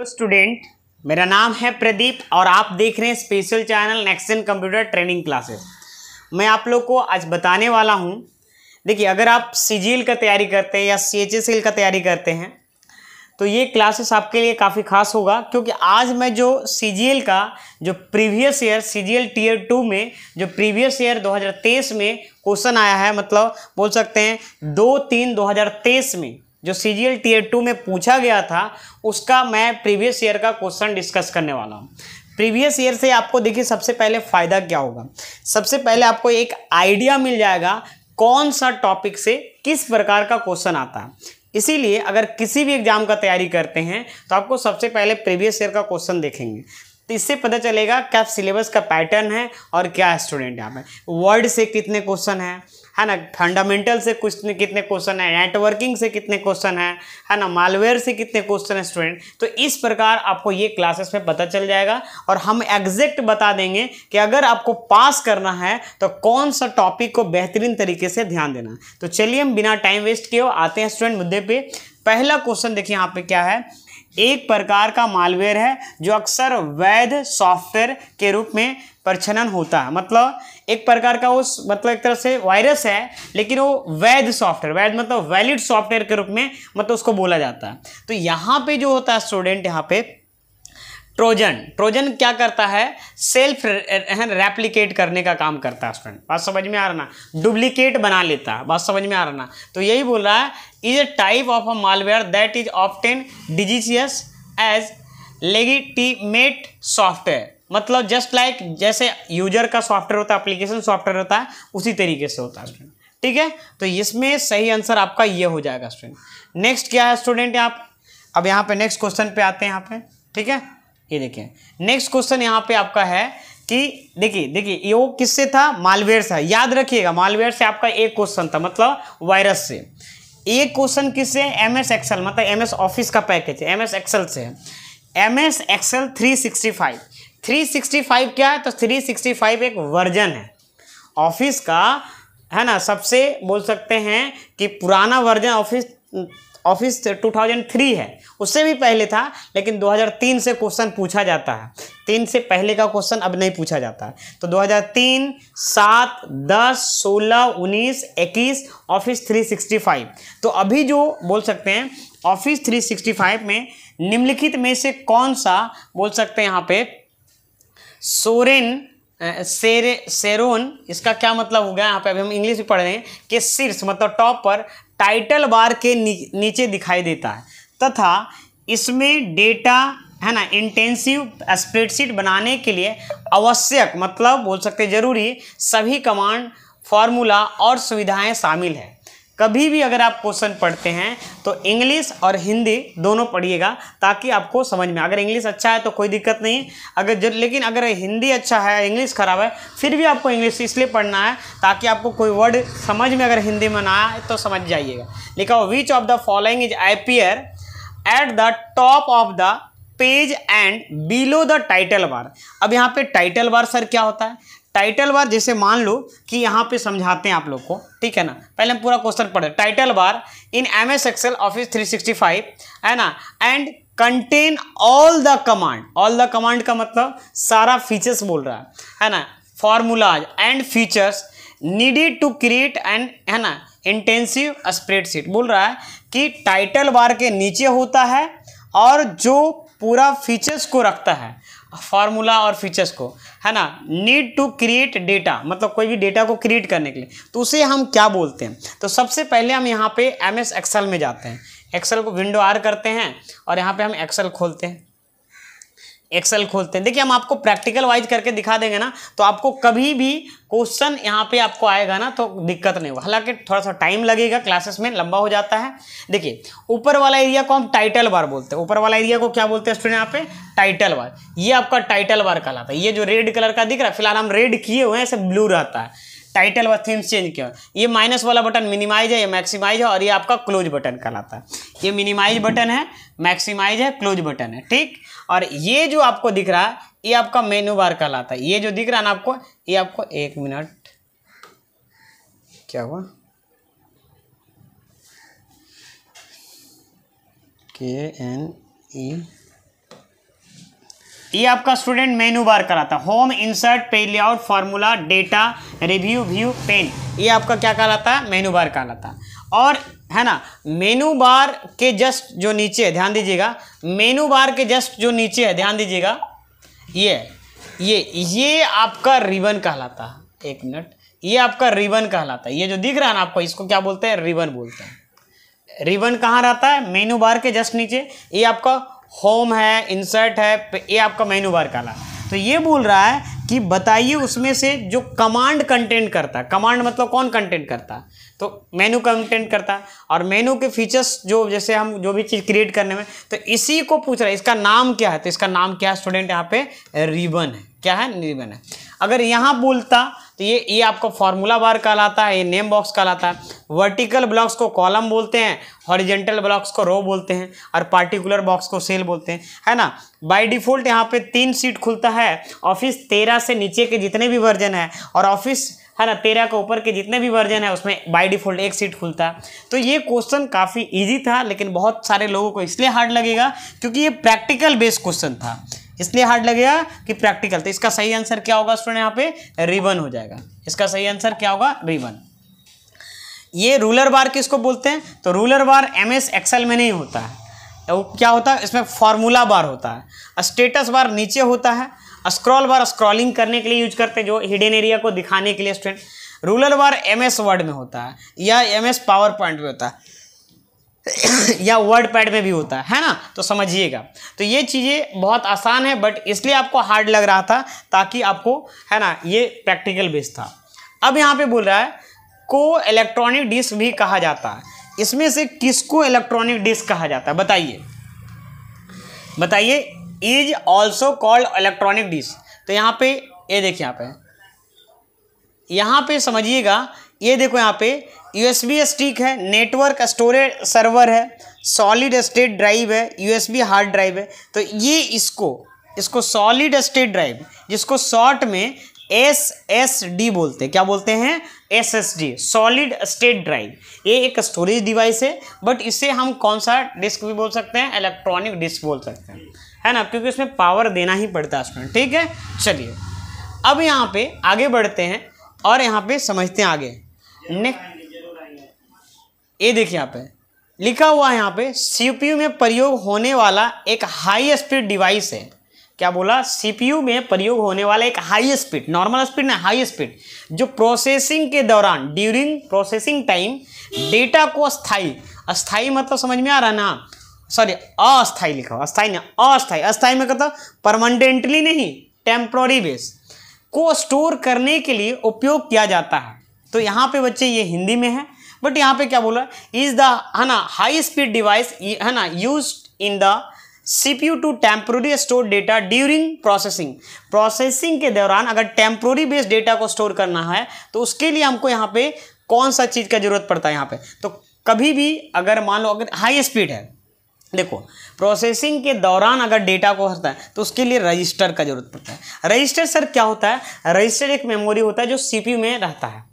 Student, मेरा नाम है प्रदीप और आप देख रहे हैं special channel next gen computer training classes. मैं आप लोग को आज बताने वाला हूं। देखिए, अगर आप सीजीएल का तैयारी करते हैं या सीएचएसएल का तैयारी करते हैं तो ये क्लासेस आपके लिए काफ़ी खास होगा, क्योंकि आज मैं जो सीजीएल का जो प्रीवियस ईयर सीजीएल टीयर 2 में जो प्रीवियस ईयर 2023 में क्वेश्चन आया है, मतलब बोल सकते हैं 2/3/2023 में जो सीजीएल टीयर 2 में पूछा गया था, उसका मैं प्रीवियस ईयर का क्वेश्चन डिस्कस करने वाला हूँ। प्रीवियस ईयर से आपको देखिए सबसे पहले फ़ायदा क्या होगा। सबसे पहले आपको एक आइडिया मिल जाएगा कौन सा टॉपिक से किस प्रकार का क्वेश्चन आता है। इसीलिए अगर किसी भी एग्जाम का तैयारी करते हैं तो आपको सबसे पहले प्रीवियस ईयर का क्वेश्चन देखेंगे, तो इससे पता चलेगा क्या सिलेबस का पैटर्न है और क्या है स्टूडेंट। यहाँ पे वर्ड से कितने क्वेश्चन है ना, फंडामेंटल से कुछ कितने क्वेश्चन है, नेटवर्किंग से कितने क्वेश्चन है ना, मालवेयर से कितने क्वेश्चन है स्टूडेंट। तो इस प्रकार आपको ये क्लासेस में पता चल जाएगा और हम एग्जैक्ट बता देंगे कि अगर आपको पास करना है तो कौन सा टॉपिक को बेहतरीन तरीके से ध्यान देना। तो चलिए हम बिना टाइम वेस्ट किए आते हैं स्टूडेंट मुद्दे पे। पहला क्वेश्चन देखिए यहाँ पे क्या है। एक प्रकार का मालवेयर है जो अक्सर वैध सॉफ्टवेयर के रूप में प्रचलन होता है, मतलब एक प्रकार का उस मतलब एक तरह से वायरस है, लेकिन वो वैध सॉफ्टवेयर, वैध मतलब वैलिड सॉफ्टवेयर के रूप में मतलब उसको बोला जाता है। तो यहाँ पे जो होता है स्टूडेंट, यहाँ पे ट्रोजन क्या करता है, सेल्फ रेप्लिकेट करने का काम करता है स्टूडेंट। बात समझ में आ रहा ना, डुप्लीकेट बना लेता है। बात समझ में आ रहा ना। तो यही बोल रहा है, is a type of a malware that is often डिजीजियस एज लेजिटिमेट सॉफ्टवेयर, मतलब जस्ट लाइक जैसे यूजर का सॉफ्टवेयर होता है, एप्लीकेशन सॉफ्टवेयर होता है, उसी तरीके से होता है स्टूडेंट। ठीक है, तो इसमें सही आंसर आपका ये हो जाएगा स्टूडेंट। नेक्स्ट क्या है स्टूडेंट, आप अब यहाँ पे नेक्स्ट क्वेश्चन पे आते हैं यहाँ पे। ठीक है, ये देखिए नेक्स्ट क्वेश्चन यहाँ पे आपका है कि देखिए ये वो किससे था, मालवेयर से। याद रखिएगा, मालवेयर से आपका एक क्वेश्चन था, मतलब वायरस से। एक क्वेश्चन किससे, एमएस एक्सेल, मतलब एमएस ऑफिस का पैकेज एमएस एक्सेल से है। एमएस एक्सेल 365 क्या है, तो 365 एक वर्जन है ऑफिस का, है ना। सबसे बोल सकते हैं कि पुराना वर्जन ऑफिस 2003 है, उससे भी पहले था, लेकिन 2003 से क्वेश्चन पूछा जाता है। 3 से पहले का क्वेश्चन अब नहीं पूछा जाता है। तो 2003, 7, 10, 16, 19, 21 ऑफिस 365। तो अभी जो बोल सकते हैं ऑफिस 365 में निम्नलिखित में से कौन सा बोल सकते हैं यहाँ पे सेरोन, इसका क्या मतलब हो गया यहाँ पे, अभी हम इंग्लिश में पढ़ रहे हैं कि शीर्ष मतलब टॉप पर टाइटल बार के नीचे दिखाई देता है, तथा इसमें डेटा, है ना, इंटेंसिव स्प्रेडशीट बनाने के लिए आवश्यक मतलब बोल सकते जरूरी सभी कमांड, फॉर्मूला और सुविधाएं शामिल है। कभी भी अगर आप क्वेश्चन पढ़ते हैं तो इंग्लिश और हिंदी दोनों पढ़िएगा, ताकि आपको समझ में। अगर इंग्लिश अच्छा है तो कोई दिक्कत नहीं, लेकिन अगर हिंदी अच्छा है, इंग्लिश खराब है, फिर भी आपको इंग्लिश इसलिए पढ़ना है ताकि आपको कोई वर्ड समझ में अगर हिंदी में ना आए तो समझ जाइएगा। लिखा हो, which of the following is appear at the top of the page and below the title bar. अब यहाँ पे टाइटल बार सर क्या होता है, टाइटल बार जैसे मान लो कि यहाँ पे समझाते हैं आप लोग को, ठीक है ना। पहले हम पूरा क्वेश्चन पढ़े। Title bar in MS Excel office 365, है ना, and contain all the command का मतलब सारा फीचर्स बोल रहा है ना, formulas and features needed to create and, है ना, इंटेंसिव स्प्रेडशीट। बोल रहा है कि टाइटल बार के नीचे होता है और जो पूरा फीचर्स को रखता है, फार्मूला और फीचर्स को, है ना, नीड टू क्रिएट डेटा, मतलब कोई भी डेटा को क्रिएट करने के लिए, तो उसे हम क्या बोलते हैं। तो सबसे पहले हम यहाँ पे एमएस एक्सेल में जाते हैं, एक्सेल को विंडो आर करते हैं और यहाँ पे हम एक्सेल खोलते हैं। देखिए हम आपको प्रैक्टिकल वाइज करके दिखा देंगे ना, तो आपको कभी भी क्वेश्चन यहाँ पे आपको आएगा ना तो दिक्कत नहीं होगा। हालांकि थोड़ा सा टाइम लगेगा, क्लासेस में लंबा हो जाता है। देखिए ऊपर वाला एरिया को हम टाइटल बार बोलते हैं। ऊपर वाला एरिया को क्या बोलते हैं स्टूडेंट, यहाँ पे टाइटल बार। ये आपका टाइटल बार कहलाता है। ये जो रेड कलर का दिख रहा है, फिलहाल हम रेड किए हुए हैं, ऐसे ब्लू रहता है। टाइटल बार थीम्स चेंज किया। ये माइनस वाला बटन मिनिमाइज है, ये मैक्सिमाइज है, और ये आपका क्लोज बटन कहलाता है। ये मिनिमाइज बटन है, मैक्सिमाइज है, क्लोज बटन है, ठीक। और ये जो आपको दिख रहा है ये आपका मेनू बार कहलाता है। ये जो दिख रहा है ना आपको, ये आपको, एक मिनट, क्या हुआ, KNE ये आपका स्टूडेंट मेनू बार कहलाता है। Home, insert, page layout, formula, data, review, view, pen, ये आपका क्या कहलाता है? मेनू बार कहलाता है। और है ना, मेनू बार के जस्ट जो नीचे है, ध्यान दीजिएगा, मेनू बार के जस्ट जो नीचे है, ध्यान दीजिएगा, ये आपका रिबन कहलाता है। एक मिनट, ये आपका रिबन कहलाता है। ये जो दिख रहा है ना आपको, इसको क्या बोलते हैं? रिबन बोलते हैं। रिबन कहाँ रहता है? मेनू बार के जस्ट नीचे। ये आपका होम है, इंसर्ट है, ये आपका मेनू बार कहलाता है। तो ये बोल रहा है कि बताइए उसमें से जो कमांड कंटेंट करता है। कमांड मतलब कौन कंटेंट करता है? तो मेनू कंटेंट करता है। और मेनू के फीचर्स जो, जैसे हम जो भी चीज़ क्रिएट करने में, तो इसी को पूछ रहा है। इसका नाम क्या है? तो इसका नाम क्या है स्टूडेंट? यहाँ पे रिबन है। क्या है? रिबन है। अगर यहाँ बोलता तो ये आपका फॉर्मूला बार कहलाता है, ये नेम बॉक्स कहलाता है। वर्टिकल ब्लॉक्स को कॉलम बोलते हैं, हॉरिजेंटल ब्लॉक्स को रो बोलते हैं, और पार्टिकुलर बॉक्स को सेल बोलते हैं, है ना। बाय डिफ़ॉल्ट यहाँ पे 3 सीट खुलता है। ऑफिस 13 से नीचे के जितने भी वर्जन है, और ऑफिस है ना 13 के ऊपर के जितने भी वर्जन है, उसमें बाय डिफ़ॉल्ट 1 सीट खुलता है। तो ये क्वेश्चन काफ़ी ईजी था, लेकिन बहुत सारे लोगों को इसलिए हार्ड लगेगा क्योंकि ये प्रैक्टिकल बेस्ड क्वेश्चन था, इसलिए हार्ड लगेगा कि प्रैक्टिकल। तो इसका सही आंसर क्या होगा स्टूडेंट? यहाँ पे रिबन हो जाएगा। इसका सही आंसर क्या होगा? रिबन। ये रूलर बार किसको बोलते हैं? तो रूलर बार MS एक्सेल में नहीं होता है। वो क्या होता है? इसमें फॉर्मूला बार होता है। स्टेटस बार नीचे होता है। स्क्रॉल बार स्क्रॉलिंग करने के लिए यूज करते हैं, जो हिडन एरिया को दिखाने के लिए स्टूडेंट। रूलर बार MS वर्ड में होता है, या MS पावर पॉइंट में होता है, या वर्ड पैड में भी होता है ना। तो समझिएगा, तो ये चीज़ें बहुत आसान है, बट इसलिए आपको हार्ड लग रहा था ताकि आपको, है ना, ये प्रैक्टिकल बेस था। अब यहाँ पे बोल रहा है को इलेक्ट्रॉनिक डिस्क भी कहा जाता है। इसमें से किसको इलेक्ट्रॉनिक डिस्क कहा जाता है? बताइए। Is also called electronic disk. तो यहाँ पे ये देखिए, यहाँ पे समझिएगा, ये देखो यहाँ पे USB स्टिक है, नेटवर्क स्टोरेज सर्वर है, सॉलिड स्टेट ड्राइव है, USB हार्ड ड्राइव है। तो ये इसको सॉलिड स्टेट ड्राइव, जिसको शॉर्ट में SSD बोलते हैं। क्या बोलते हैं? SSD, solid state drive. ये एक स्टोरेज डिवाइस है, बट इसे हम कौन सा डिस्क भी बोल सकते हैं? इलेक्ट्रॉनिक डिस्क बोल सकते हैं, है ना, क्योंकि इसमें पावर देना ही पड़ता है स्टूडेंट। ठीक है, चलिए अब यहाँ पे आगे बढ़ते हैं और यहाँ पे समझते हैं आगे। ये देखिए यहाँ पे लिखा हुआ है, यहाँ पे CPU में प्रयोग होने वाला एक हाई स्पीड डिवाइस है। क्या बोला? CPU में प्रयोग होने वाला एक हाई स्पीड, नॉर्मल स्पीड ना, हाई स्पीड, जो प्रोसेसिंग के दौरान, ड्यूरिंग प्रोसेसिंग टाइम, डेटा को अस्थाई मतलब समझ में आ रहा ना, सॉरी अस्थाई लिखा हुआ, अस्थाई नहीं, अस्थाई में कहता परमानेंटली नहीं, टेम्पोररी बेस को स्टोर करने के लिए उपयोग किया जाता है। तो यहाँ पे बच्चे ये हिंदी में है, बट यहाँ पे क्या बोला? इज द, है ना, हाई स्पीड डिवाइस, है ना, used in the CPU to temporary store data during processing के दौरान अगर टेम्पोररी बेस्ड डेटा को स्टोर करना है तो उसके लिए हमको यहाँ पे कौन सा चीज़ का जरूरत पड़ता है? यहाँ पे तो कभी भी अगर मान लो अगर हाई स्पीड है, देखो प्रोसेसिंग के दौरान अगर डेटा को हटता है तो उसके लिए रजिस्टर का जरूरत पड़ता है। रजिस्टर सर क्या होता है? रजिस्टर एक मेमोरी होता है जो CPU में रहता है,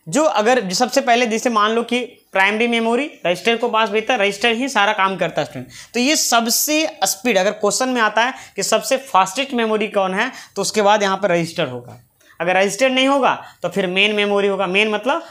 जो अगर सबसे पहले जैसे मान लो कि प्राइमरी मेमोरी रजिस्टर को पास भेजता है, रजिस्टर ही सारा काम करता है स्टूडेंट। तो ये सबसे स्पीड, अगर क्वेश्चन में आता है कि सबसे फास्टेस्ट मेमोरी कौन है, तो उसके बाद यहाँ पर रजिस्टर होगा। अगर रजिस्टर नहीं होगा तो फिर मेन मेमोरी होगा। मेन मतलब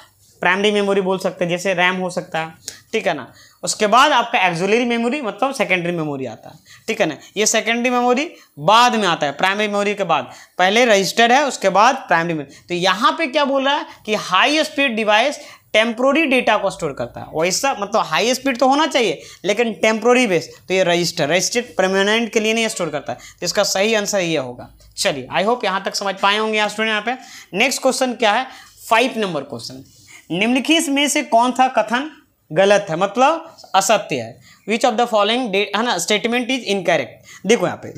प्राइमरी मेमोरी बोल सकते हैं, जैसे रैम हो सकता है, ठीक है ना। उसके बाद आपका एक्सिलरी मेमोरी मतलब सेकेंडरी मेमोरी आता है, ठीक है ना। ये सेकेंडरी मेमोरी बाद में आता है, प्राइमरी मेमोरी के बाद। पहले रजिस्टर है, उसके बाद प्राइमरी मेमोरी। तो यहाँ पे क्या बोल रहा है कि high speed device temporary data को स्टोर करता है। वैसा मतलब हाई स्पीड तो होना चाहिए, लेकिन टेम्पोररी बेस, तो ये रजिस्टर परमानेंट के लिए नहीं स्टोर करता है। तो इसका सही आंसर ये होगा। चलिए, आई होप यहाँ तक समझ पाए होंगे आप स्टूडेंट। यहाँ पे नेक्स्ट क्वेश्चन क्या है? 5 नंबर क्वेश्चन। निम्नलिखित में से कौन सा कथन गलत है, मतलब असत्य है? विच ऑफ द फॉलोइंग, है ना, स्टेटमेंट इज इनकरेक्ट। देखो यहाँ पे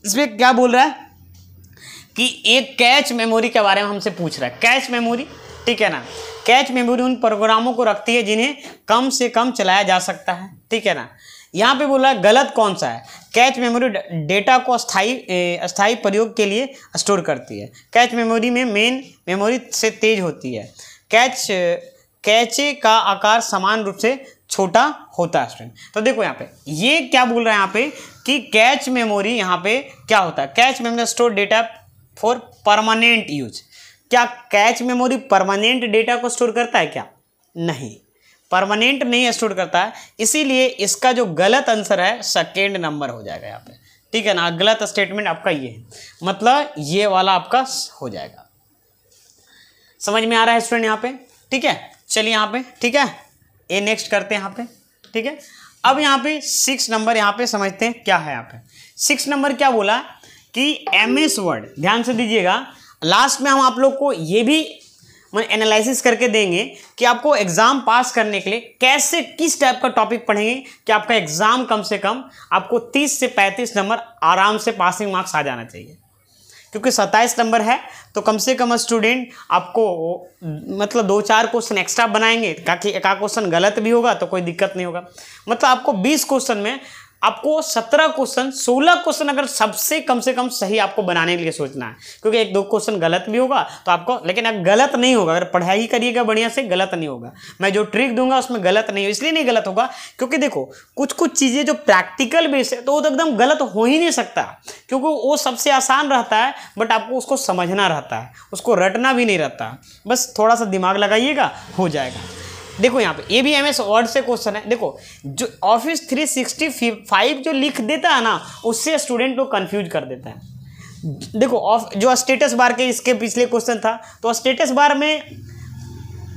इसमें क्या बोल रहा है कि एक कैच मेमोरी के बारे में हमसे पूछ रहा है। कैच मेमोरी, ठीक है ना। कैच मेमोरी उन प्रोग्रामों को रखती है जिन्हें कम से कम चलाया जा सकता है, ठीक है ना। यहाँ पे बोला गलत कौन सा है? कैच मेमोरी डेटा को अस्थायी प्रयोग के लिए स्टोर करती है। कैच मेमोरी में मेन मेमोरी से तेज होती है। कैचे का आकार समान रूप से छोटा होता है स्टूडेंट। तो देखो यहाँ पे ये क्या बोल रहा है यहाँ पे कि कैच मेमोरी यहाँ पे क्या होता है, cache memory store data for permanent use. क्या कैच मेमोरी परमानेंट डेटा को स्टोर करता है क्या? नहीं, परमानेंट नहीं स्टोर करता है, इसीलिए इसका जो गलत आंसर है सेकेंड नंबर हो जाएगा यहाँ पे, ठीक है ना। गलत स्टेटमेंट आपका ये है, मतलब ये वाला आपका हो जाएगा। समझ में आ रहा है स्टूडेंट यहाँ पे, ठीक है। चलिए यहाँ पे, ठीक है, ये नेक्स्ट करते हैं यहाँ पे, ठीक है। अब यहाँ पे 6 नंबर यहाँ पे समझते हैं क्या है। यहाँ पे 6 नंबर क्या बोला कि एमएस वर्ड, ध्यान से दीजिएगा, लास्ट में हम आप लोग को ये भी एनालिसिस करके देंगे कि आपको एग्जाम पास करने के लिए कैसे, किस टाइप का टॉपिक पढ़ेंगे कि आपका एग्जाम कम से कम आपको 30 से 35 नंबर आराम से पासिंग मार्क्स आ जाना चाहिए। क्योंकि 27 नंबर है तो कम से कम स्टूडेंट आपको मतलब 2-4 क्वेश्चन एक्स्ट्रा बनाएंगे, ताकि एक क्वेश्चन गलत भी होगा तो कोई दिक्कत नहीं होगा। मतलब आपको 20 क्वेश्चन में आपको 17 क्वेश्चन, 16 क्वेश्चन अगर सबसे कम से कम सही आपको बनाने के लिए सोचना है, क्योंकि 1-2 क्वेश्चन गलत भी होगा तो आपको, लेकिन अगर गलत नहीं होगा, अगर पढ़ाई करिएगा बढ़िया से, गलत नहीं होगा। मैं जो ट्रिक दूंगा उसमें गलत नहीं हो, इसलिए नहीं गलत होगा क्योंकि देखो कुछ चीज़ें जो प्रैक्टिकल बेस है तो वो तो एकदम गलत हो ही नहीं सकता, क्योंकि वो सबसे आसान रहता है, बट आपको उसको समझना रहता है, उसको रटना भी नहीं रहता। बस थोड़ा सा दिमाग लगाइएगा, हो जाएगा। देखो यहाँ पे ये भी एमएस वर्ड से क्वेश्चन है। देखो जो ऑफिस 365 जो लिख देता है ना, उससे स्टूडेंट को कंफ्यूज कर देता है। देखो जो स्टेटस बार के इसके पिछले क्वेश्चन था, तो स्टेटस बार में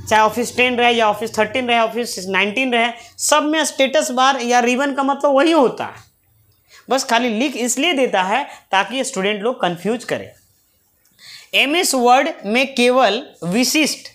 चाहे ऑफिस 10 रहे या ऑफिस 13 रहे, ऑफिस 19 रहे, सब में स्टेटस बार या रिबन का मतलब वही होता है। बस खाली लिख इसलिए देता है ताकि स्टूडेंट लोग कंफ्यूज करें। एमएस वर्ड में केवल विशिष्ट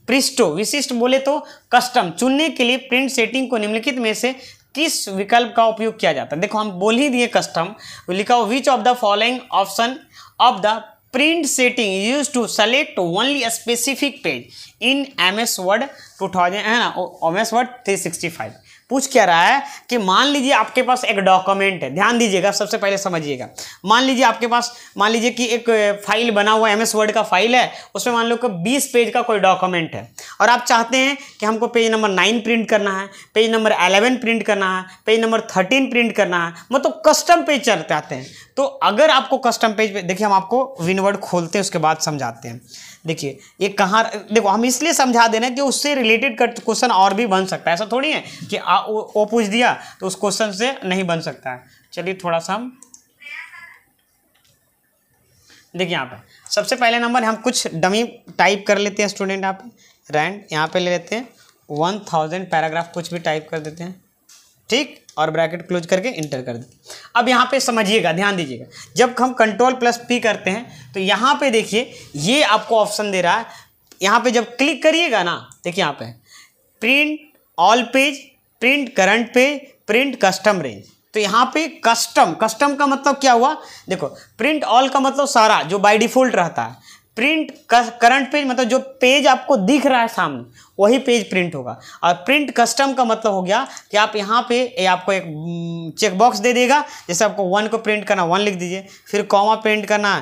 पृष्ठों, विशिष्ट बोले तो कस्टम चुनने के लिए प्रिंट सेटिंग को निम्नलिखित में से किस विकल्प का उपयोग किया जाता है। देखो हम बोल ही दिए कस्टम, लिखा हो which of the following option of the print setting use to select only a specific page in MS Word 2000 है ना, एमएस वर्ड 365। पूछ क्या रहा है कि मान लीजिए आपके पास एक डॉक्यूमेंट है, ध्यान दीजिएगा, सबसे पहले समझिएगा। मान लीजिए आपके पास, मान लीजिए कि एक फाइल बना हुआ एमएस वर्ड का फाइल है, उसमें मान लो कि 20 पेज का कोई डॉक्यूमेंट है और आप चाहते हैं कि हमको पेज नंबर 9 प्रिंट करना है, पेज नंबर 11 प्रिंट करना है, पेज नंबर 13 प्रिंट करना है, मतलब कस्टम पेज चाहते हैं। तो अगर आपको कस्टम पेज पे, देखिए हम आपको विनवर्ड खोलते हैं उसके बाद समझाते हैं। देखिए ये कहाँ, देखो हम इसलिए समझा दे रहे हैं कि उससे रिलेटेड क्वेश्चन और भी बन सकता है, ऐसा थोड़ी है कि वो पूछ दिया तो उस क्वेश्चन से नहीं बन सकता है। चलिए थोड़ा सा हम देखिए यहाँ पे सबसे पहले नंबर हम कुछ डमी टाइप कर लेते हैं स्टूडेंट। आप रैंड यहाँ पे ले लेते हैं 1000 पैराग्राफ, कुछ भी टाइप कर देते हैं, ठीक, और ब्रैकेट क्लोज करके इंटर कर देते। अब यहाँ पे समझिएगा, ध्यान दीजिएगा, जब हम Ctrl+P करते हैं तो यहाँ पे देखिए ये आपको ऑप्शन दे रहा है। यहाँ पे जब क्लिक करिएगा ना, देखिए यहाँ पे print all page, print current page, print custom range. तो यहाँ पे कस्टम का मतलब क्या हुआ, देखो प्रिंट ऑल का मतलब सारा जो बाय डिफॉल्ट रहता है, प्रिंट करंट पेज मतलब जो पेज आपको दिख रहा है सामने वही पेज प्रिंट होगा, और प्रिंट कस्टम का मतलब हो गया कि आप यहाँ पे आपको एक चेक बॉक्स दे देगा, जैसे आपको 1 को प्रिंट करना 1 लिख दीजिए, फिर कॉमा प्रिंट करना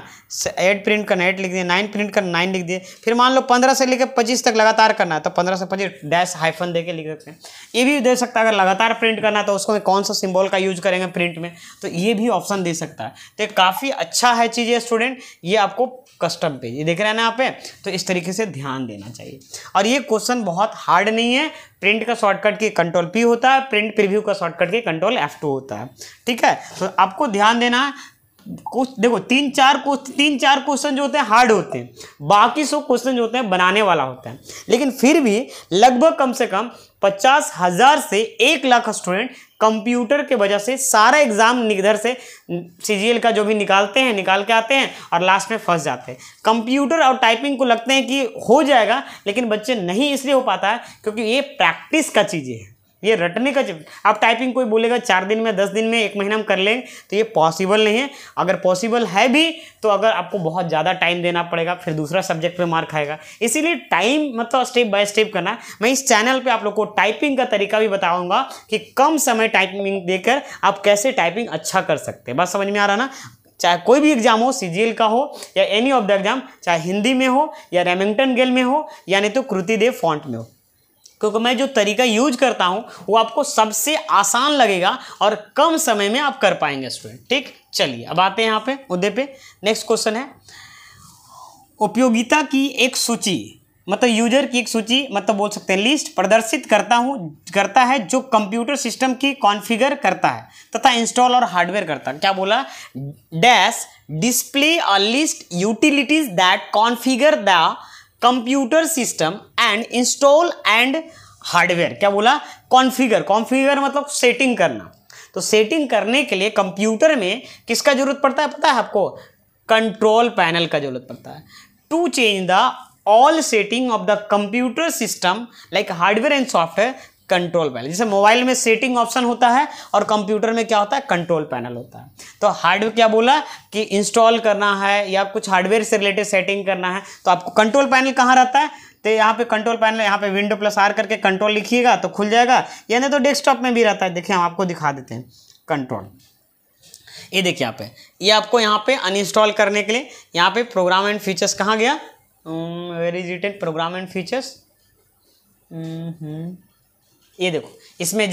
8 प्रिंट करना 8 लिख दिए, 9 प्रिंट करना 9 लिख दिए, फिर मान लो 15 से लेकर 25 तक लगातार करना है तो 15 से 25 डैश हाइफन दे के लिख सकते हैं। ये भी दे सकता है अगर लगातार प्रिंट करना है तो उसको कौन सा सिम्बॉल का यूज करेंगे प्रिंट में, तो ये भी ऑप्शन दे सकता है। तो काफ़ी अच्छा है चीज़ है स्टूडेंट, ये आपको कस्टम पेज ये देख रहे हैं ना यहाँ पे, तो इस तरीके से ध्यान देना चाहिए। और ये क्वेश्चन बहुत हार्ड नहीं है, प्रिंट का शॉर्टकट की Ctrl+P होता है, प्रिंट प्रीव्यू का शॉर्टकट की Ctrl+F2 होता है, ठीक है। तो आपको ध्यान देना है, कुछ देखो 3-4 क्वेश्चन जो होते हैं हार्ड होते हैं, बाकी सब क्वेश्चन जो होते हैं बनाने वाला होता है, लेकिन फिर भी लगभग कम से कम 50,000 से 1 लाख स्टूडेंट कंप्यूटर के वजह से सारा एग्जाम इधर से सीजीएल का जो भी निकाल के आते हैं और लास्ट में फंस जाते हैं। कंप्यूटर और टाइपिंग को लगते हैं कि हो जाएगा, लेकिन बच्चे नहीं इसलिए हो पाता है क्योंकि ये प्रैक्टिस का चीज़ें है, ये रटने का। आप टाइपिंग कोई बोलेगा 4 दिन में, 10 दिन में, 1 महीना में कर लेंगे तो ये पॉसिबल नहीं है। अगर पॉसिबल है भी तो अगर आपको बहुत ज़्यादा टाइम देना पड़ेगा, फिर दूसरा सब्जेक्ट पे मार्क खाएगा। इसीलिए टाइम मतलब स्टेप बाय स्टेप करना है। मैं इस चैनल पे आप लोग को टाइपिंग का तरीका भी बताऊंगा कि कम समय टाइपिंग देकर आप कैसे टाइपिंग अच्छा कर सकते हैं। बात समझ में आ रहा ना? चाहे कोई भी एग्जाम हो, सीजीएल का हो या एनी ऑफ द एग्जाम, चाहे हिंदी में हो या रेमिंगटन गेल में हो या नहीं तो कृतिदेव फॉन्ट में हो, क्योंकि मैं जो तरीका यूज करता हूं वो आपको सबसे आसान लगेगा और कम समय में आप कर पाएंगे स्टूडेंट। ठीक, चलिए अब आते हैं यहाँ पे मुद्दे पे। नेक्स्ट क्वेश्चन है, उपयोगिता की एक सूची, मतलब यूजर की एक सूची, मतलब बोल सकते हैं लिस्ट प्रदर्शित करता है जो कंप्यूटर सिस्टम की कॉन्फ़िगर करता है तथा इंस्टॉल और हार्डवेयर करता है। क्या बोला, dash display a list utilities that configure the computer system and install and hardware. क्या बोला, कॉन्फ़िगर मतलब सेटिंग करना। तो सेटिंग करने के लिए कंप्यूटर में किसका जरूरत पड़ता है पता है आपको, कंट्रोल पैनल का जरूरत पड़ता है। To change the all setting of the computer system like hardware and software, control panel. जैसे मोबाइल में सेटिंग ऑप्शन होता है और कंप्यूटर में क्या होता है, कंट्रोल पैनल होता है। तो हार्डवेयर क्या बोला कि इंस्टॉल करना है या कुछ हार्डवेयर से रिलेटेड सेटिंग करना है तो आपको कंट्रोल पैनल कहाँ रहता है, तो यहाँ पे कंट्रोल पैनल, यहाँ पे विंडो प्लस आर करके कंट्रोल लिखिएगा तो खुल जाएगा, यानी तो डेस्कटॉप में भी रहता है। देखिए हम आपको दिखा देते हैं कंट्रोल, ये देखिए यहाँ पे, ये आपको यहाँ पे अनइंस्टॉल करने के लिए यहाँ पे प्रोग्राम एंड फीचर्स कहाँ गया, where is it, program and features, ये देखो इसमें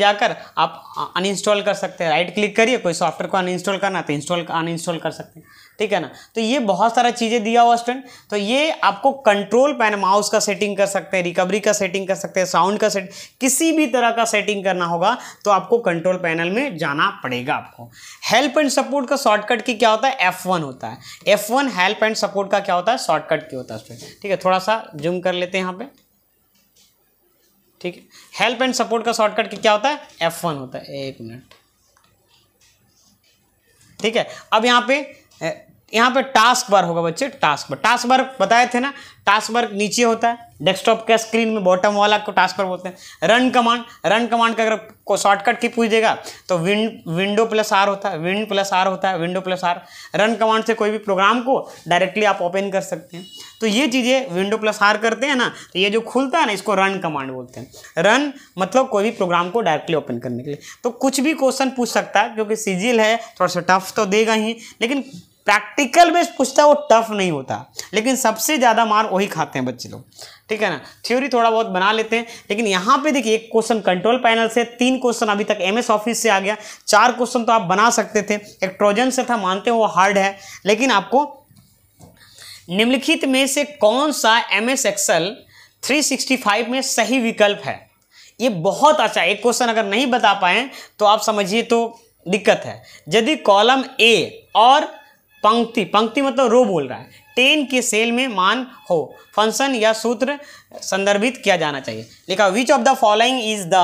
जाकर आप अनइंस्टॉल कर सकते हैं। राइट क्लिक करिए, कोई सॉफ्टवेयर को अनइंस्टॉल करना है तो अनइंस्टॉल कर सकते हैं। ठीक है ना, तो ये बहुत सारा चीज़ें दिया हुआ स्टूडेंट। तो ये आपको कंट्रोल पैनल, माउस का सेटिंग कर सकते हैं, रिकवरी का सेटिंग कर सकते हैं, साउंड का सेटिंग, किसी भी तरह का सेटिंग करना होगा तो आपको कंट्रोल पैनल में जाना पड़ेगा आपको। हेल्प एंड सपोर्ट का शॉर्टकट की क्या होता है, F1 होता है। F1 हेल्प एंड सपोर्ट का क्या होता है, शॉर्टकट की होता है स्टूडेंट। ठीक है, थोड़ा सा जूम कर लेते हैं यहाँ पे। ठीक है, हेल्प एंड सपोर्ट का शॉर्टकट की क्या होता है, F1 होता है। एक मिनट, ठीक है। अब यहाँ पे टास्क बार होगा बच्चे, टास्क बार बताए थे ना, टास्क बार नीचे होता है डेस्कटॉप के स्क्रीन में, बॉटम वाला को टास्क बार बोलते हैं। रन कमांड का अगर को शॉर्टकट की पूछ देगा तो विंडो प्लस आर होता है, window plus R. Run command से कोई भी प्रोग्राम को डायरेक्टली आप ओपन कर सकते हैं। तो ये चीज़ें विंडो प्लस आर करते हैं ना, तो ये जो खुलता है ना इसको रन कमांड बोलते हैं। रन मतलब कोई भी प्रोग्राम को डायरेक्टली ओपन करने के लिए। तो कुछ भी क्वेश्चन पूछ सकता है, क्योंकि सीजीएल है थोड़ा सा टफ तो देगा ही, लेकिन प्रैक्टिकल बेस्ड पूछता है वो टफ नहीं होता, लेकिन सबसे ज़्यादा मार वही खाते हैं बच्चे लोग। ठीक है ना, थ्योरी थोड़ा बहुत बना लेते हैं, लेकिन यहाँ पे देखिए एक क्वेश्चन कंट्रोल पैनल से, 3 क्वेश्चन अभी तक MS ऑफिस से आ गया, 4 क्वेश्चन तो आप बना सकते थे। एक ट्रोजन से था, मानते हैं वो हार्ड है, लेकिन आपको निम्नलिखित में से कौन सा MS एक्सेल 365 में सही विकल्प है। ये बहुत अच्छा एक क्वेश्चन, अगर नहीं बता पाए तो आप समझिए तो दिक्कत है। यदि कॉलम A और पंक्ति मतलब रो बोल रहा है, 10 के सेल में मान हो, फंक्शन या सूत्र संदर्भित किया जाना चाहिए। लिखा which of the following is the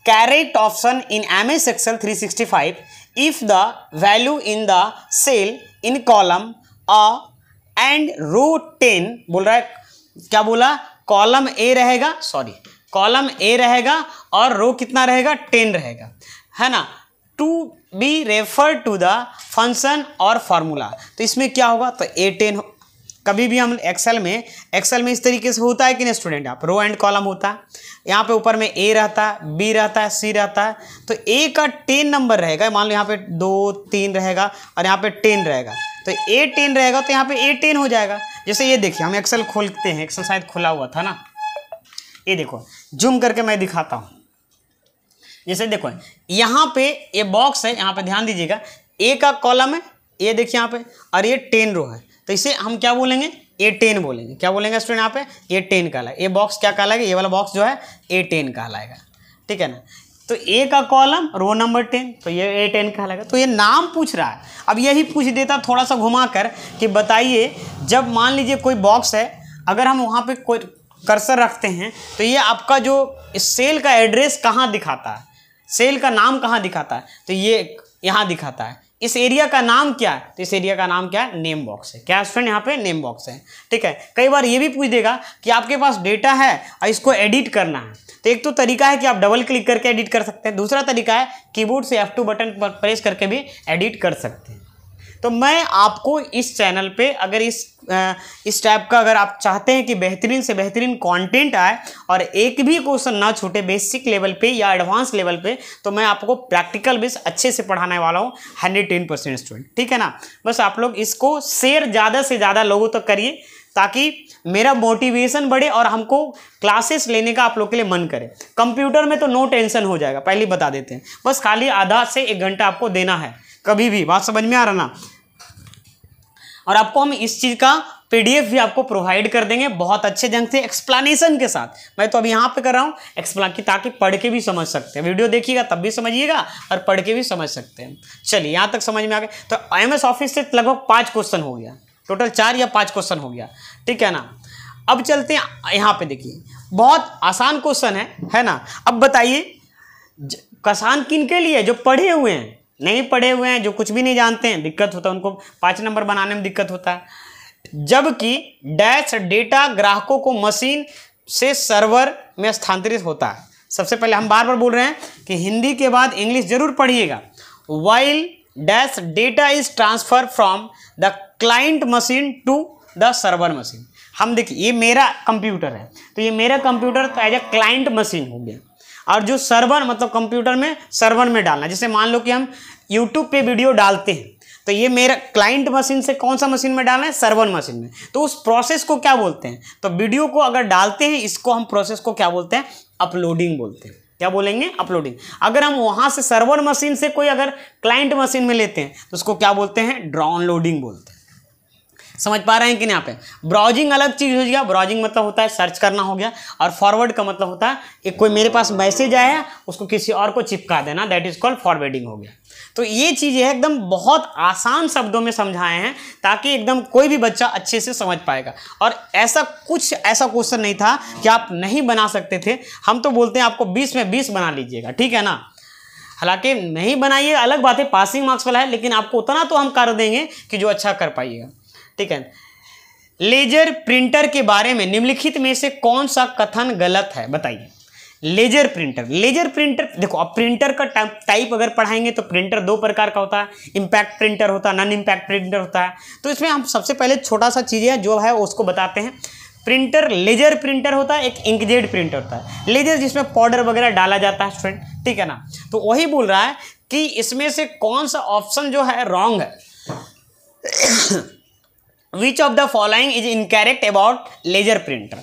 correct option in MS Excel 365 if the value in the cell in column and row 10 बोल रहा है। क्या बोला, कॉलम A रहेगा और रो कितना रहेगा, 10 रहेगा, है ना। To be refer to the function और फार्मूला, तो इसमें क्या होगा, तो A10। कभी भी हम एक्सेल में इस तरीके से होता है कि नहीं स्टूडेंट, आप रो एंड कॉलम होता है, यहाँ पे ऊपर में A रहता है, B रहता है, C रहता है, तो A का 10 नंबर रहेगा। मान लो यहाँ पे 2 3 रहेगा और यहाँ पे 10 रहेगा, तो A10 रहेगा, तो यहाँ पे A10 हो जाएगा। जैसे ये देखिए, हम एक्सेल खोलते हैं, एक्सेल शायद खुला हुआ था ना, ये देखो जूम करके मैं दिखाता हूँ। जैसे देखो यहाँ पे ये बॉक्स है, यहाँ पे ध्यान दीजिएगा, A का कॉलम है, ये देखिए यहाँ पे, और ये 10 रो है, तो इसे हम क्या बोलेंगे, A10 बोलेंगे। क्या बोलेंगे स्टूडेंट, यहाँ पे A10 कहलाएगा। ये बॉक्स क्या कहलाएगा, ये वाला बॉक्स जो है A10 कहलाएगा। ठीक है ना, तो A का कॉलम रो नंबर 10, तो ये A10 कहलाएगा। तो ये नाम पूछ रहा है। अब यही पूछ देता थोड़ा सा घुमा कर कि बताइए, जब मान लीजिए कोई बॉक्स है, अगर हम वहाँ पे कोई कर्सर रखते हैं तो ये आपका जो इस सेल का एड्रेस कहाँ दिखाता है, सेल का नाम कहाँ दिखाता है, तो ये यहाँ दिखाता है। इस एरिया का नाम क्या है, तो इस एरिया का नाम क्या है, नेम बॉक्स है। क्या स्टूडेंट, यहाँ पे नेम बॉक्स है। ठीक है, कई बार ये भी पूछ देगा कि आपके पास डेटा है और इसको एडिट करना है, तो एक तो तरीका है कि आप डबल क्लिक करके एडिट कर सकते हैं, दूसरा तरीका है कीबोर्ड से F2 बटन पर प्रेस करके भी एडिट कर सकते हैं। तो मैं आपको इस चैनल पे अगर इस टाइप का अगर आप चाहते हैं कि बेहतरीन से बेहतरीन कंटेंट आए और एक भी क्वेश्चन ना छूटे बेसिक लेवल पे या एडवांस लेवल पे, तो मैं आपको प्रैक्टिकल बेस अच्छे से पढ़ाने वाला हूँ 110% स्टूडेंट। ठीक है ना, बस आप लोग इसको शेयर ज़्यादा से ज़्यादा लोगों तक करिए, ताकि मेरा मोटिवेशन बढ़े और हमको क्लासेस लेने का आप लोग के लिए मन करे। कंप्यूटर में तो नो टेंशन हो जाएगा, पहले बता देते हैं, बस खाली आधा से 1 घंटा आपको देना है कभी भी। बात समझ में आ रहा ना? और आपको हम इस चीज़ का PDF भी आपको प्रोवाइड कर देंगे बहुत अच्छे ढंग से एक्सप्लेनेशन के साथ। मैं तो अभी यहाँ पे कर रहा हूँ एक्सप्लेन की, ताकि पढ़ के भी समझ सकते हैं। वीडियो देखिएगा तब भी समझिएगा और पढ़ के भी समझ सकते हैं। चलिए यहाँ तक समझ में आ गया। तो MS ऑफिस से लगभग 5 क्वेश्चन हो गया, टोटल 4 या 5 क्वेश्चन हो गया, ठीक है ना। अब चलते हैं यहाँ पे, देखिए बहुत आसान क्वेश्चन है ना। अब बताइए आसान किन के लिए? जो पढ़े हुए हैं, नहीं पढ़े हुए हैं, जो कुछ भी नहीं जानते हैं, दिक्कत होता है उनको 5 नंबर बनाने में दिक्कत होता है। जबकि डैश डेटा ग्राहकों को मशीन से सर्वर में स्थानांतरित होता है। सबसे पहले हम बार बार बोल रहे हैं कि हिंदी के बाद इंग्लिश जरूर पढ़िएगा। While dash data is transfer from the client machine to the server machine. हम देखिए ये मेरा कंप्यूटर है, तो ये मेरा कंप्यूटर तो एज ए क्लाइंट मशीन हो गया, और जो सर्वर मतलब कंप्यूटर में सर्वर में डालना, जैसे मान लो कि हम यूट्यूब पे वीडियो डालते हैं, तो ये मेरा क्लाइंट मशीन से कौन सा मशीन में डालना है? सर्वर मशीन में। तो उस प्रोसेस को क्या बोलते हैं? तो वीडियो को अगर डालते हैं, इसको हम प्रोसेस को क्या बोलते हैं? अपलोडिंग बोलते हैं। क्या बोलेंगे? अपलोडिंग। अगर हम वहां से सर्वर मशीन से कोई अगर क्लाइंट मशीन में लेते हैं तो उसको क्या बोलते हैं? डाउनलोडिंग बोलते हैं। समझ पा रहे हैं कि नहीं? यहाँ पे ब्राउजिंग अलग चीज हो गया। ब्राउजिंग मतलब होता है सर्च करना हो गया, और फॉरवर्ड का मतलब होता है एक कोई मेरे पास मैसेज आया उसको किसी और को चिपका देना, दैट इज कॉल्ड फॉरवर्डिंग हो गया। तो ये चीज़ें एकदम बहुत आसान शब्दों में समझाए हैं ताकि एकदम कोई भी बच्चा अच्छे से समझ पाएगा। और ऐसा क्वेश्चन नहीं था कि आप नहीं बना सकते थे। हम तो बोलते हैं आपको 20 में 20 बना लीजिएगा, ठीक है ना। हालांकि नहीं बनाइए अलग बात है, पासिंग मार्क्स वाला है, लेकिन आपको उतना तो हम कर देंगे कि जो अच्छा कर पाइएगा, ठीक है। लेजर प्रिंटर के बारे में निम्नलिखित में से कौन सा कथन गलत है? बताइए। लेजर प्रिंटर देखो, अब प्रिंटर का टाइप अगर पढ़ाएंगे तो प्रिंटर 2 प्रकार का होता है, इम्पैक्ट प्रिंटर होता है, नॉन इम्पैक्ट प्रिंटर होता है। तो इसमें हम सबसे पहले छोटा सा चीज़ें जो है उसको बताते हैं। प्रिंटर लेजर प्रिंटर होता है, एक इंकजेट प्रिंटर होता है। लेजर जिसमें पाउडर वगैरह डाला जाता है स्टूडेंट, ठीक है ना। तो वही बोल रहा है कि इसमें से कौन सा ऑप्शन जो है रॉन्ग है। Which of the following is incorrect about laser printer.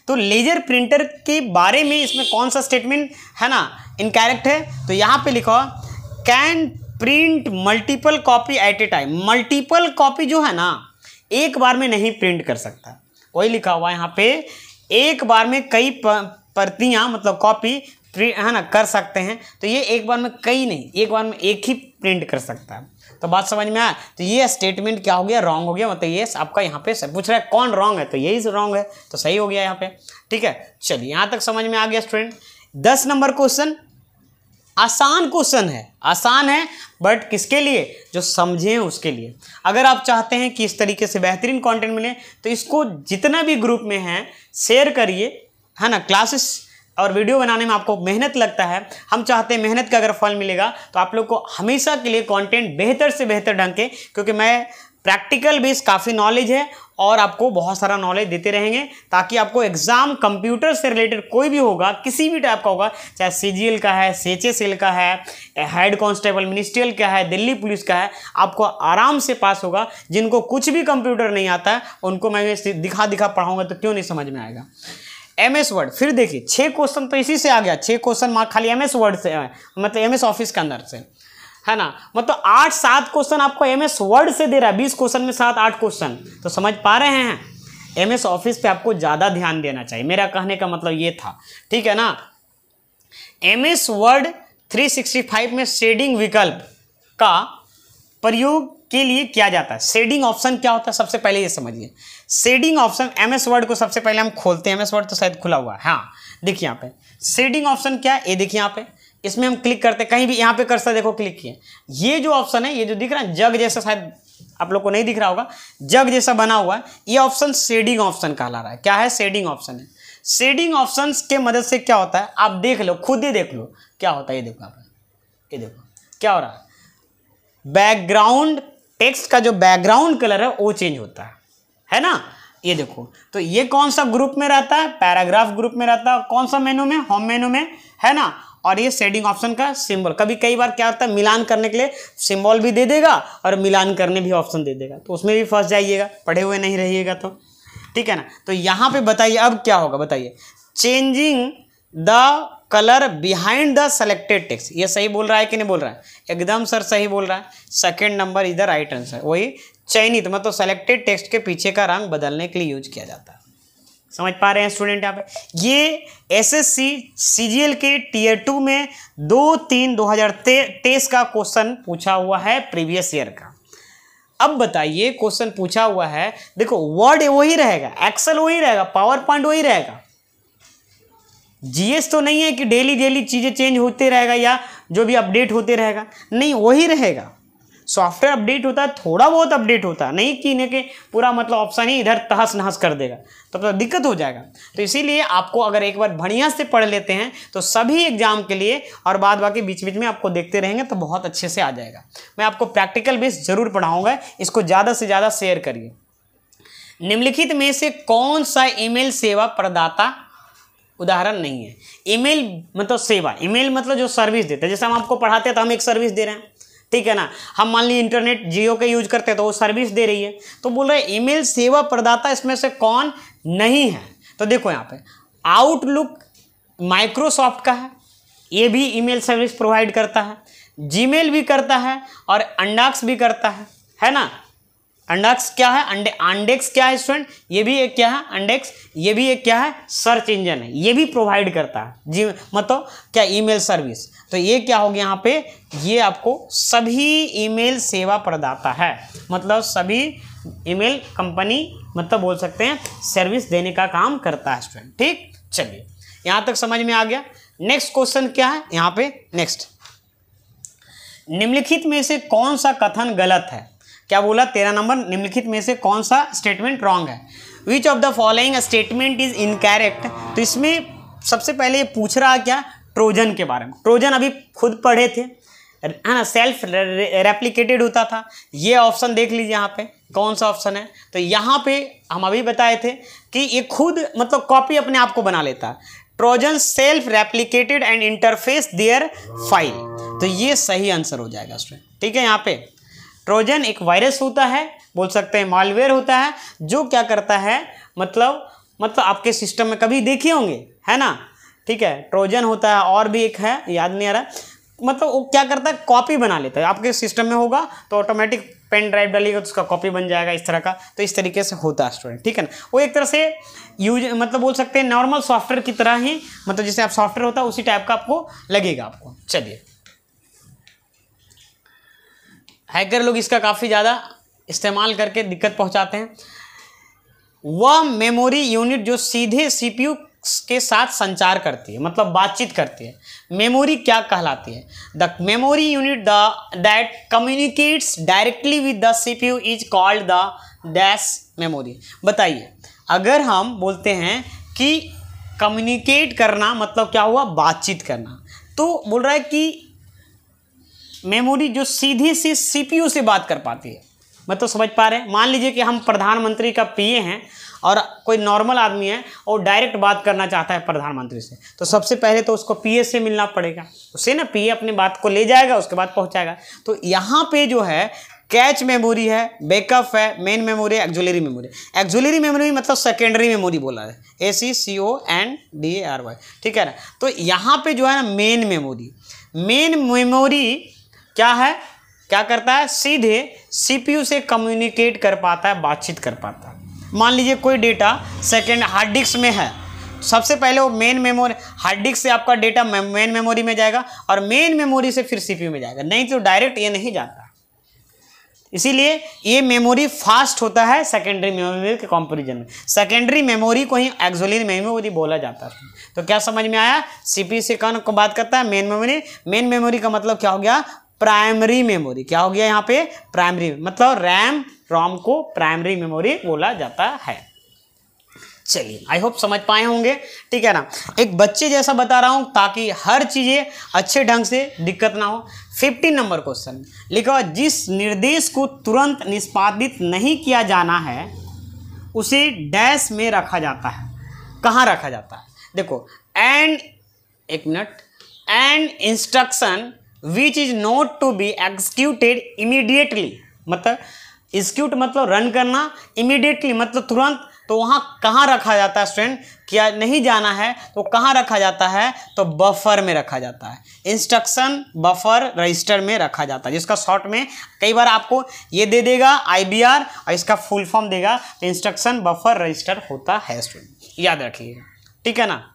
तो लेजर प्रिंटर के बारे में इसमें कौन सा स्टेटमेंट है ना इनकरेक्ट है? तो यहाँ पे लिखा can print multiple copy eight A time. Multiple copy जो है ना एक बार में नहीं प्रिंट कर सकता, वही लिखा हुआ है यहाँ पे। एक बार में कई प्रतियां मतलब कॉपी है ना कर सकते हैं। तो ये एक बार में कई नहीं, एक बार में एक ही प्रिंट कर सकता है। तो बात समझ में आया? तो ये स्टेटमेंट क्या हो गया? रॉन्ग हो गया। मतलब ये आपका यहाँ पे पूछ रहा है कौन रॉन्ग है, तो यही रॉन्ग है, तो सही हो गया यहाँ पे, ठीक है। चलिए यहाँ तक समझ में आ गया स्टूडेंट। 10 नंबर क्वेश्चन आसान क्वेश्चन है, आसान है बट किसके लिए? जो समझे उसके लिए। अगर आप चाहते हैं कि इस तरीके से बेहतरीन कंटेंट मिले तो इसको जितना भी ग्रुप में है शेयर करिए, है ना। क्लासेस और वीडियो बनाने में आपको मेहनत लगता है, हम चाहते हैं मेहनत का अगर फल मिलेगा तो आप लोग को हमेशा के लिए कंटेंट बेहतर से बेहतर ढंग के, क्योंकि मैं प्रैक्टिकल बेस काफ़ी नॉलेज है और आपको बहुत सारा नॉलेज देते रहेंगे ताकि आपको एग्जाम कंप्यूटर से रिलेटेड कोई भी होगा, किसी भी टाइप का होगा, चाहे CGL का है, CHSL का है, हेड कांस्टेबल मिनिस्ट्रियल का है, दिल्ली पुलिस का है, आपको आराम से पास होगा। जिनको कुछ भी कंप्यूटर नहीं आता है उनको मैं दिखा पढ़ाऊँगा तो क्यों नहीं समझ में आएगा। MS वर्ड, फिर देखिए 6 क्वेश्चन तो इसी से आ गया। 6 क्वेश्चन मार्क खाली MS वर्ड से मतलब MS ऑफिस के अंदर से, है ना। मतलब 8-7 क्वेश्चन आपको MS वर्ड से दे रहा है। 20 क्वेश्चन में 7-8 क्वेश्चन, तो समझ पा रहे हैं। MS ऑफिस पे आपको ज़्यादा ध्यान देना चाहिए, मेरा कहने का मतलब ये था, ठीक है ना। MS वर्ड 365 में शेडिंग विकल्प का प्रयोग के लिए किया जाता है। शेडिंग ऑप्शन क्या होता है सबसे पहले ये समझिए। शेडिंग ऑप्शन MS वर्ड को सबसे पहले हम खोलते हैं। MS वर्ड तो शायद खुला हुआ है, हाँ देखिए यहाँ पे शेडिंग ऑप्शन क्या है, ये देखिए यहाँ पे, इसमें हम क्लिक करते हैं, कहीं भी यहाँ पे कर्सर देखो क्लिक किए, ये जो ऑप्शन है, ये जो दिख रहा है जग जैसा, शायद आप लोग को नहीं दिख रहा होगा, जग जैसा बना हुआ है, ये ऑप्शन शेडिंग ऑप्शन कहला रहा है। क्या है? शेडिंग ऑप्शन है। शेडिंग ऑप्शन के मदद से क्या होता है आप देख लो, खुद ही देख लो क्या होता है। ये देखो आप, ये देखो क्या हो रहा है, बैकग्राउंड टेक्स्ट का जो बैकग्राउंड कलर है वो चेंज होता है ना। ये देखो, तो ये कौन सा ग्रुप में रहता है? पैराग्राफ ग्रुप में रहता है। कौन सा मेनू में? होम मेनू में, है ना। और ये शेडिंग ऑप्शन का सिंबल, कभी कई बार क्या होता है मिलान करने के लिए सिंबल भी दे देगा और मिलान करने भी ऑप्शन दे देगा, तो उसमें भी फंस जाइएगा, पढ़े हुए नहीं रहिएगा तो। ठीक है ना। तो यहाँ पे बताइए अब क्या होगा, बताइए, changing the colour behind the selected text. ये सही बोल रहा है कि नहीं बोल रहा है? एकदम सर सही बोल रहा है। Second number is the right answer. वही चयनित मतलब सेलेक्टेड टेक्स्ट के पीछे का रंग बदलने के लिए यूज किया जाता है। समझ पा रहे हैं स्टूडेंट? यहाँ पे ये एसएससी सीजीएल के टीयर 2 में 2/3 2023 का क्वेश्चन पूछा हुआ है, प्रीवियस ईयर का। अब बताइए क्वेश्चन पूछा हुआ है, देखो वर्ड वही रहेगा, एक्सेल वही रहेगा, पावर पॉइंट वही रहेगा। जीएस तो नहीं है कि डेली डेली चीजें चेंज होते रहेगा या जो भी अपडेट होते रहेगा, नहीं वही रहेगा। सॉफ्टवेयर अपडेट होता है, थोड़ा बहुत अपडेट होता है, नहीं कि इन्हें के पूरा मतलब ऑप्शन ही इधर तहस नहस कर देगा, तो दिक्कत हो जाएगा। तो इसीलिए आपको अगर एक बार बढ़िया से पढ़ लेते हैं तो सभी एग्जाम के लिए, और बाद बाकी बीच बीच में आपको देखते रहेंगे तो बहुत अच्छे से आ जाएगा। मैं आपको प्रैक्टिकल बेस जरूर पढ़ाऊंगा, इसको ज़्यादा से ज़्यादा शेयर करिए। निम्नलिखित में से कौन सा ईमेल सेवा प्रदाता उदाहरण नहीं है? ईमेल मतलब सेवा, ईमेल मतलब जो सर्विस देते हैं, जैसे हम आपको पढ़ाते हैं तो हम एक सर्विस दे रहे हैं, ठीक है ना। हम मान लीजिए इंटरनेट जियो के यूज करते हैं तो वो सर्विस दे रही है, तो बोल रहे हैं ईमेल सेवा प्रदाता इसमें से कौन नहीं है? तो देखो यहाँ पे आउटलुक माइक्रोसॉफ्ट का है, ये भी ईमेल सर्विस प्रोवाइड करता है, जीमेल भी करता है और अंडाक्स भी करता है ना। अंडाक्स क्या है? अंडेक्स क्या है स्टूडेंट? ये भी एक क्या है? अंडेक्स। ये भी एक क्या है? सर्च इंजन है, ये भी प्रोवाइड करता है जी, मतलब क्या ईमेल सर्विस। तो ये क्या हो गया यहाँ पे, ये आपको सभी ईमेल सेवा प्रदाता है, मतलब सभी ईमेल कंपनी मतलब बोल सकते हैं सर्विस देने का काम करता है स्टूडेंट। ठीक, चलिए यहाँ तक समझ में आ गया। नेक्स्ट क्वेश्चन क्या है यहाँ पे? नेक्स्ट, निम्नलिखित में से कौन सा कथन गलत है? क्या बोला? 13 नंबर, निम्नलिखित में से कौन सा स्टेटमेंट रॉन्ग है? Which of the following statement is incorrect. तो इसमें सबसे पहले ये पूछ रहा क्या? ट्रोजन के बारे में। ट्रोजन अभी खुद पढ़े थे, है ना, सेल्फ रेप्लिकेटेड होता था। ये ऑप्शन देख लीजिए यहाँ पे कौन सा ऑप्शन है। तो यहाँ पे हम अभी बताए थे कि ये खुद मतलब कॉपी अपने आप को बना लेता है। Trojan self replicated and interface their file. तो ये सही आंसर हो जाएगा स्टूडेंट। ठीक है, यहाँ पे ट्रोजन एक वायरस होता है, बोल सकते हैं मालवेयर होता है, जो क्या करता है मतलब आपके सिस्टम में कभी देखे होंगे, है ना। ठीक है, ट्रोजन होता है, और भी एक है याद नहीं आ रहा, मतलब वो क्या करता है कॉपी बना लेता है। आपके सिस्टम में होगा तो ऑटोमेटिक पेन ड्राइव डालिएगा तो उसका कॉपी बन जाएगा इस तरह का। तो इस तरीके से होता है स्टूडेंट, ठीक है ना। वो एक तरह से यूज मतलब बोल सकते हैं नॉर्मल सॉफ्टवेयर की तरह ही, मतलब जैसे आप सॉफ्टवेयर होता है उसी टाइप का आपको लगेगा आपको। चलिए, हैकर लोग इसका काफ़ी ज़्यादा इस्तेमाल करके दिक्कत पहुंचाते हैं। वह मेमोरी यूनिट जो सीधे सीपीयू के साथ संचार करती है, मतलब बातचीत करती है, मेमोरी क्या कहलाती है? The memory unit that communicates directly with the CPU is called the dash memory. बताइए, अगर हम बोलते हैं कि कम्युनिकेट करना मतलब क्या हुआ? बातचीत करना। तो बोल रहा है कि मेमोरी जो सीधी सी सीपीयू से बात कर पाती है, मतलब समझ पा रहे हैं। मान लीजिए कि हम प्रधानमंत्री का पीए हैं और कोई नॉर्मल आदमी है और डायरेक्ट बात करना चाहता है प्रधानमंत्री से, तो सबसे पहले तो उसको पीए से मिलना पड़ेगा, उससे ना पीए अपनी बात को ले जाएगा, उसके बाद पहुंचाएगा। तो यहाँ पे जो है कैच मेमोरी है, बैकअप है, मेन मेमोरी है, एक्जुलरी मेमोरी। एक्जुलरी मेमोरी मतलब सेकेंडरी मेमोरी बोला है, ACCONDARY, ठीक है ना। तो यहाँ पे जो है ना मेन मेमोरी क्या है, क्या करता है? सीधे सीपीयू से कम्युनिकेट कर पाता है, बातचीत कर पाता है। मान लीजिए कोई डेटा सेकेंड हार्ड डिस्क में है, सबसे पहले वो मेन मेमोरी हार्ड डिस्क से आपका डेटा मेन मेमोरी में जाएगा और मेन मेमोरी से फिर सीपीयू में जाएगा, नहीं तो डायरेक्ट ये नहीं जाता। इसीलिए ये मेमोरी फास्ट होता है सेकेंडरी मेमोरी के कंपैरिजन में। सेकेंडरी मेमोरी को ही एक्जुलरी मेमोरी बोला जाता है। तो क्या समझ में आया? सीपीयू से कौन को बात करता है? Main memory. मेन मेमोरी का मतलब क्या हो गया? Primary memory. क्या हो गया यहाँ पे? प्राइमरी, मतलब रैम रोम को प्राइमरी मेमोरी बोला जाता है। चलिए, आई होप समझ पाए होंगे, ठीक है ना। एक बच्चे जैसा बता रहा हूं ताकि हर चीजें अच्छे ढंग से दिक्कत ना हो। 15 नंबर क्वेश्चन लिखा, जिस निर्देश को तुरंत निष्पादित नहीं किया जाना है उसे डैश में रखा जाता है। कहाँ रखा जाता है? देखो, एंड एक minute, and instruction which is not to be executed immediately, मतलब एग्जीक्यूट मतलब रन करना, इमीडिएटली मतलब तुरंत, तो तो वहाँ कहाँ रखा जाता है स्टूडेंट, क्या नहीं जाना है तो कहाँ रखा जाता है, तो बफर में रखा जाता है, इंस्ट्रक्शन बफर रजिस्टर में रखा जाता है, जिसका शॉर्ट में कई बार आपको ये दे देगा IBR और इसका फुल फॉर्म देगा, तो इंस्ट्रक्शन बफर रजिस्टर होता है स्टूडेंट, याद रखिएगा, ठीक है ना।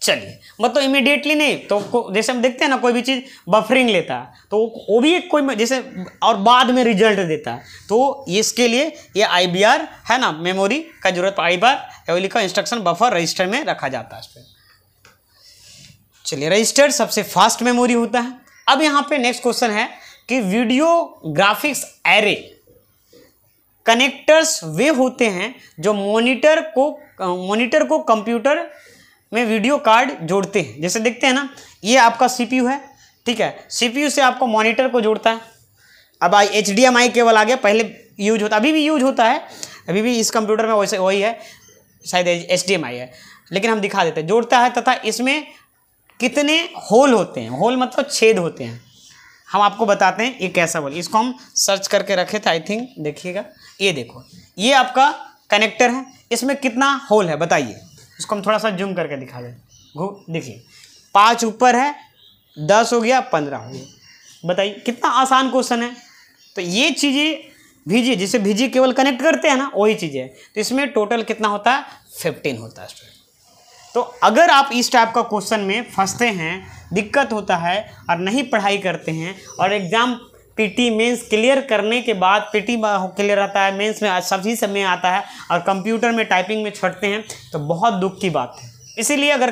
चलिए मतलब इमीडिएटली नहीं तो जैसे हम देखते हैं ना कोई भी चीज़ बफरिंग लेता है तो वो भी एक कोई जैसे और बाद में रिजल्ट देता है, तो इसके लिए ये IBR है ना, मेमोरी का जरूरत IBR लिखा इंस्ट्रक्शन बफर रजिस्टर में रखा जाता है इस पर। चलिए रजिस्टर सबसे फास्ट मेमोरी होता है। अब यहाँ पे नेक्स्ट क्वेश्चन है कि वीडियो ग्राफिक्स एरे कनेक्टर्स वे होते हैं जो मॉनिटर को कंप्यूटर में वीडियो कार्ड जोड़ते हैं। जैसे देखते हैं ना, ये आपका CPU है, ठीक है, CPU से आपको मॉनिटर को जोड़ता है। अब HDMI केबल आ गया, पहले यूज होता, अभी भी यूज होता है, अभी भी इस कंप्यूटर में वैसे वही है, शायद HDMI है, लेकिन हम दिखा देते हैं, जोड़ता है। तथा इसमें कितने होल होते हैं, होल मतलब छेद होते हैं, हम आपको बताते हैं ये कैसा बोल, इसको हम सर्च करके रखे थे, आई थिंक देखिएगा, ये देखो, ये आपका कनेक्टर है, इसमें कितना होल है बताइए, इसको हम थोड़ा सा जूम करके दिखा दें, देखिए 5 ऊपर है, 10 हो गया, 15 हो गया, बताइए कितना आसान क्वेश्चन है। तो ये चीज़ें VG, जिसे VG केवल कनेक्ट करते हैं ना, वही चीज़ें है, तो इसमें टोटल कितना होता है, 15 होता है स्टूडेंट। तो अगर आप इस टाइप का क्वेश्चन में फंसते हैं, दिक्कत होता है और नहीं पढ़ाई करते हैं और एग्जाम PT मेंस क्लियर करने के बाद, PT क्लियर आता है, मेंस में सभी समय आता है और कंप्यूटर में टाइपिंग में छटते हैं, तो बहुत दुख की बात है। इसीलिए अगर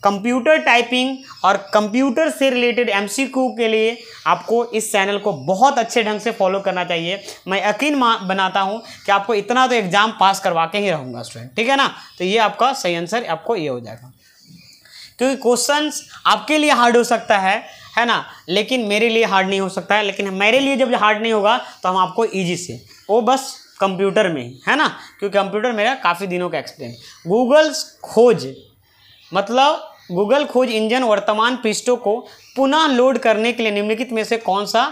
कंप्यूटर टाइपिंग और कंप्यूटर से रिलेटेड MCQ के लिए आपको इस चैनल को बहुत अच्छे ढंग से फॉलो करना चाहिए। मैं यकीन बनाता हूं कि आपको इतना तो एग्जाम पास करवा के ही रहूँगा स्टूडेंट, ठीक है ना। तो ये आपका सही आंसर आपको ये हो जाएगा, क्योंकि क्वेश्चंस आपके लिए हार्ड हो सकता है ना, लेकिन मेरे लिए हार्ड नहीं हो सकता है। लेकिन मेरे लिए जब हार्ड नहीं होगा तो हम आपको इजी से, वो बस कंप्यूटर में ही है ना, क्योंकि कंप्यूटर मेरा काफ़ी दिनों का एक्सपीरियंस। गूगल खोज मतलब गूगल खोज इंजन वर्तमान पृष्ठों को पुनः लोड करने के लिए निम्नलिखित में से कौन सा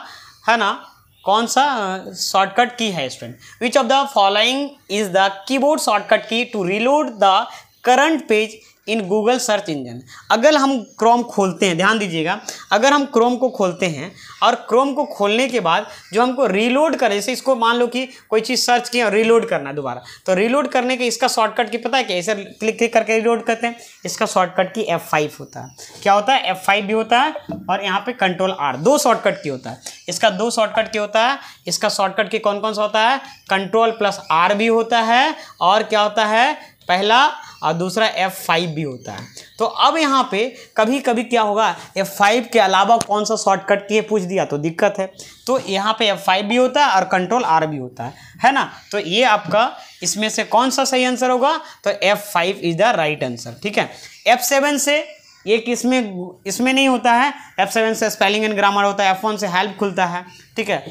शॉर्टकट की है student. Which of the following is the keyboard shortcut key to reload the current page in Google search engine. अगर हम क्रोम खोलते हैं, ध्यान दीजिएगा, अगर हम क्रोम को खोलते हैं और क्रोम को खोलने के बाद जो हमको रीलोड करें, जैसे इसको मान लो कि कोई चीज़ सर्च की और रीलोड करना है दोबारा, तो रीलोड करने के इसका शॉर्टकट की पता है क्या, ऐसे क्लिक करके रीलोड करते हैं, इसका शॉर्टकट की F5 होता है। क्या होता है, F5 भी होता है और यहाँ पे Ctrl+R, 2 शॉर्टकट की होता है। इसका 2 शॉर्टकट की होता है। इसका शॉर्टकट की कौन कौन सा होता है, Ctrl+R भी होता है, और क्या होता है, पहला और दूसरा F5 भी होता है। तो अब यहाँ पे कभी कभी क्या होगा, F5 के अलावा कौन सा शॉर्टकट की पूछ दिया तो दिक्कत है। तो यहाँ पे F5 भी होता है और Ctrl+R भी होता है ना। तो ये आपका इसमें से कौन सा सही आंसर होगा, तो F5 is the right answer, ठीक है। F7 से ये इसमें नहीं होता है, F7 से स्पेलिंग एंड ग्रामर होता है, F1 से हेल्प खुलता है, ठीक है।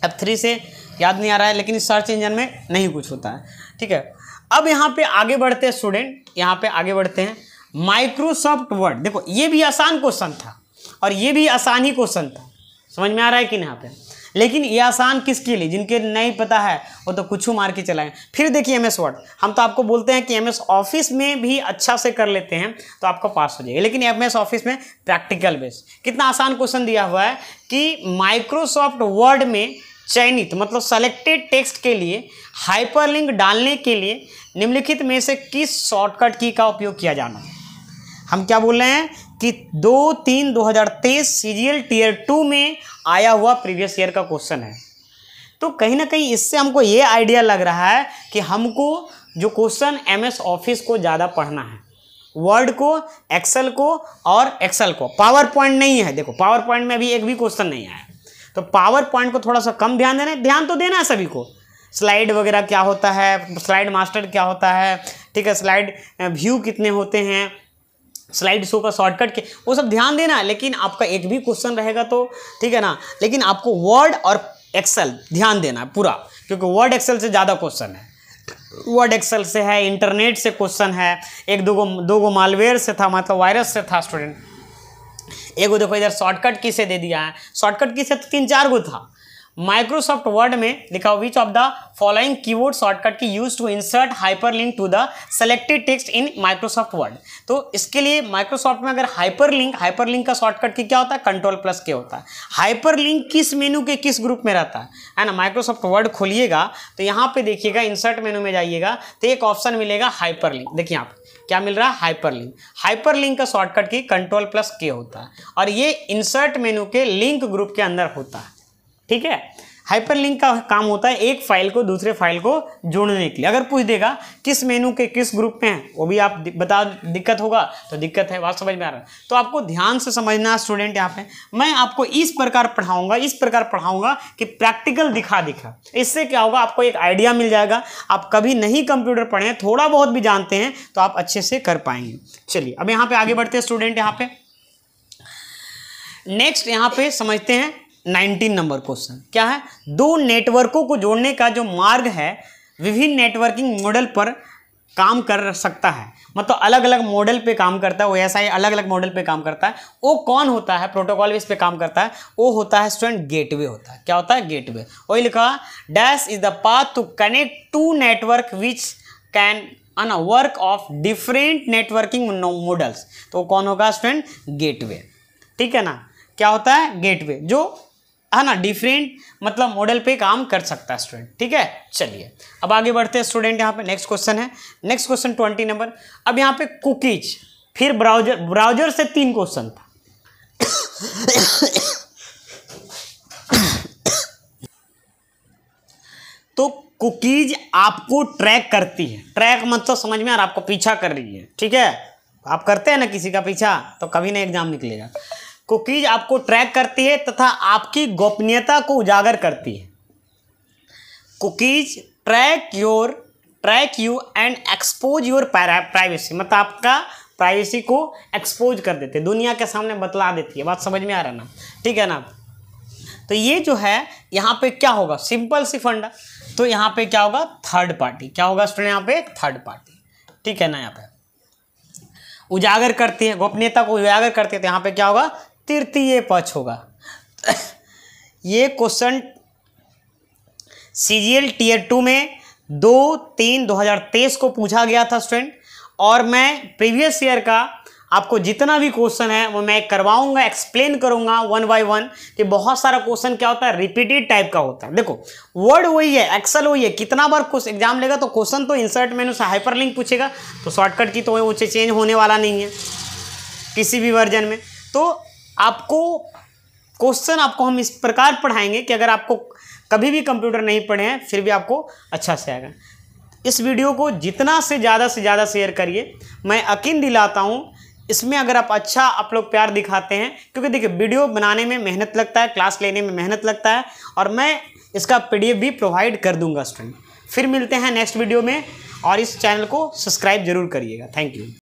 F3 से याद नहीं आ रहा है, लेकिन इस सर्च इंजन में नहीं कुछ होता है, ठीक है। अब यहाँ पे आगे बढ़ते हैं स्टूडेंट, यहाँ पे आगे बढ़ते हैं। माइक्रोसॉफ्ट वर्ड, देखो ये भी आसान क्वेश्चन था और ये भी आसान ही क्वेश्चन था, समझ में आ रहा है कि नहीं यहाँ पे। लेकिन ये आसान किसके लिए, जिनके नहीं पता है वो तो कुछ मार के चलाएं। फिर देखिए MS वर्ड, हम तो आपको बोलते हैं कि MS ऑफिस में भी अच्छा से कर लेते हैं तो आपको पास हो जाएगा, लेकिन MS ऑफिस में प्रैक्टिकल बेस। कितना आसान क्वेश्चन दिया हुआ है कि माइक्रोसॉफ्ट वर्ड में चयनित मतलब सेलेक्टेड टेक्स्ट के लिए हाइपरलिंक डालने के लिए निम्नलिखित में से किस शॉर्टकट की का उपयोग किया जाना है। हम क्या बोल रहे हैं कि 2/3/2023 CGL Tier 2 में आया हुआ प्रीवियस ईयर का क्वेश्चन है। तो कहीं ना कहीं इससे हमको ये आइडिया लग रहा है कि हमको जो क्वेश्चन MS ऑफिस को ज़्यादा पढ़ना है, वर्ड को, एक्सेल को और एक्सेल को। पावर पॉइंट नहीं है, देखो पावर पॉइंट में अभी एक भी क्वेश्चन नहीं आया, तो पावर पॉइंट को थोड़ा सा कम ध्यान देना है। ध्यान तो देना है सभी को, स्लाइड वगैरह क्या होता है, स्लाइड मास्टर क्या होता है, ठीक है, स्लाइड व्यू कितने होते हैं, स्लाइड शो का शॉर्टकट के, वो सब ध्यान देना है। लेकिन आपका एक भी क्वेश्चन रहेगा तो ठीक है ना, लेकिन आपको वर्ड और एक्सेल ध्यान देना है पूरा, क्योंकि वर्ड एक्सेल से ज़्यादा क्वेश्चन है। वर्ड एक्सेल से है, इंटरनेट से क्वेश्चन है, एक दो गो मालवेयर से था, मतलब वायरस से था स्टूडेंट। एगो देखो इधर शॉर्टकट की से दे दिया है, शॉर्टकट की से तो 3-4 गो था, माइक्रोसॉफ्ट वर्ड में लिखा हो which of the following keyboard shortcut key use to insert hyperlink to the selected text in Microsoft Word. तो इसके लिए माइक्रोसॉफ्ट में अगर हाइपरलिंक का शॉर्टकट की क्या होता है, कंट्रोल+K होता है। हाइपरलिंक किस मेनू के किस ग्रुप में रहता है ना। माइक्रोसॉफ्ट वर्ड खोलिएगा तो यहाँ पे देखिएगा इंसर्ट मेनू में जाइएगा तो एक ऑप्शन मिलेगा हाइपरलिंक। देखिए आप क्या मिल रहा है, हाइपरलिंक। हाइपरलिंक का शॉर्टकट की कंट्रोल+K होता है और ये इंसर्ट मेनू के लिंक ग्रुप के अंदर होता है। ठीक है, हाइपरलिंक का काम होता है एक फाइल को दूसरे फाइल को जोड़ने के लिए। अगर पूछ देगा किस मेनू के किस ग्रुप में है, वो भी आप बता, दिक्कत होगा तो दिक्कत है, बात समझ में आ रहा है। तो आपको ध्यान से समझना है स्टूडेंट। यहाँ पे मैं आपको इस प्रकार पढ़ाऊंगा कि प्रैक्टिकल दिखा इससे क्या होगा, आपको एक आइडिया मिल जाएगा। आप कभी नहीं कंप्यूटर पढ़े, थोड़ा बहुत भी जानते हैं तो आप अच्छे से कर पाएंगे। चलिए अब यहाँ पे आगे बढ़ते हैं स्टूडेंट। यहाँ पे नेक्स्ट यहाँ पे समझते हैं 19 नंबर क्वेश्चन। क्या है, दो नेटवर्कों को जोड़ने का जो मार्ग है विभिन्न नेटवर्किंग मॉडल पर काम कर सकता है। मतलब अलग अलग मॉडल पे काम करता है वो, ऐसा ही अलग अलग मॉडल पे काम करता है। वो कौन होता है, प्रोटोकॉल बेस पे काम करता है, वो होता है स्टूडेंट गेटवे होता है। क्या होता है, गेटवे। वही लिखा dash is the path to connect to network which can and work of different networking models. तो कौन होगा स्टूडेंट, गेटवे। ठीक है ना, क्या होता है, गेटवे, जो है ना डिफरेंट मतलब मॉडल पे काम कर सकता है स्टूडेंट। ठीक है, चलिए अब आगे बढ़ते हैं स्टूडेंट। यहाँ पे नेक्स्ट क्वेश्चन है, नेक्स्ट क्वेश्चन 20 नंबर। अब यहाँ पे कुकीज, फिर ब्राउजर से 3 क्वेश्चन था। तो कुकीज आपको ट्रैक करती है। ट्रैक मतलब समझ में आ रहा, आपको पीछा कर रही है। ठीक है, आप करते हैं ना किसी का पीछा तो कभी ना एग्जाम निकलेगा। कुकीज आपको ट्रैक करती है तथा आपकी गोपनीयता को उजागर करती है। Cookies track you and expose your privacy, मतलब आपका प्राइवेसी को एक्सपोज कर देते, दुनिया के सामने बतला देती है। बात समझ में आ रहा ना, ठीक है ना। तो ये जो है यहाँ पे क्या होगा, सिंपल सी फंडा। तो यहाँ पे क्या होगा, थर्ड पार्टी। क्या होगा स्टूडेंट, यहाँ पे थर्ड पार्टी। ठीक है ना, यहाँ पे उजागर करती है, गोपनीयता को उजागर करती है। तो यहाँ पे क्या होगा, तृतीय पक्ष होगा। ये क्वेश्चन CGL Tier 2 में 2/3/2023 को पूछा गया था स्टूडेंट। और मैं प्रीवियस ईयर का आपको जितना भी क्वेश्चन है वो मैं करवाऊंगा, एक्सप्लेन करूंगा 1 by 1 कि बहुत सारा क्वेश्चन क्या होता है, रिपीटेड टाइप का होता है। देखो वर्ड वही है, एक्सेल वही है, कितना बार कुछ एग्जाम लेगा तो क्वेश्चन तो इंसर्ट मेनू से हाइपरलिंक पूछेगा, तो शॉर्टकट की तो वो चेंज होने वाला नहीं है किसी भी वर्जन में। तो आपको क्वेश्चन आपको हम इस प्रकार पढ़ाएंगे कि अगर आपको कभी भी कंप्यूटर नहीं पढ़े हैं फिर भी आपको अच्छा से आएगा। इस वीडियो को जितना से ज़्यादा शेयर करिए। मैं यकीन दिलाता हूँ इसमें अगर आप लोग प्यार दिखाते हैं, क्योंकि देखिए वीडियो बनाने में मेहनत लगता है, क्लास लेने में मेहनत लगता है, और मैं इसका PDF भी प्रोवाइड कर दूंगा स्टूडेंट। फिर मिलते हैं नेक्स्ट वीडियो में, और इस चैनल को सब्सक्राइब जरूर करिएगा। Thank you.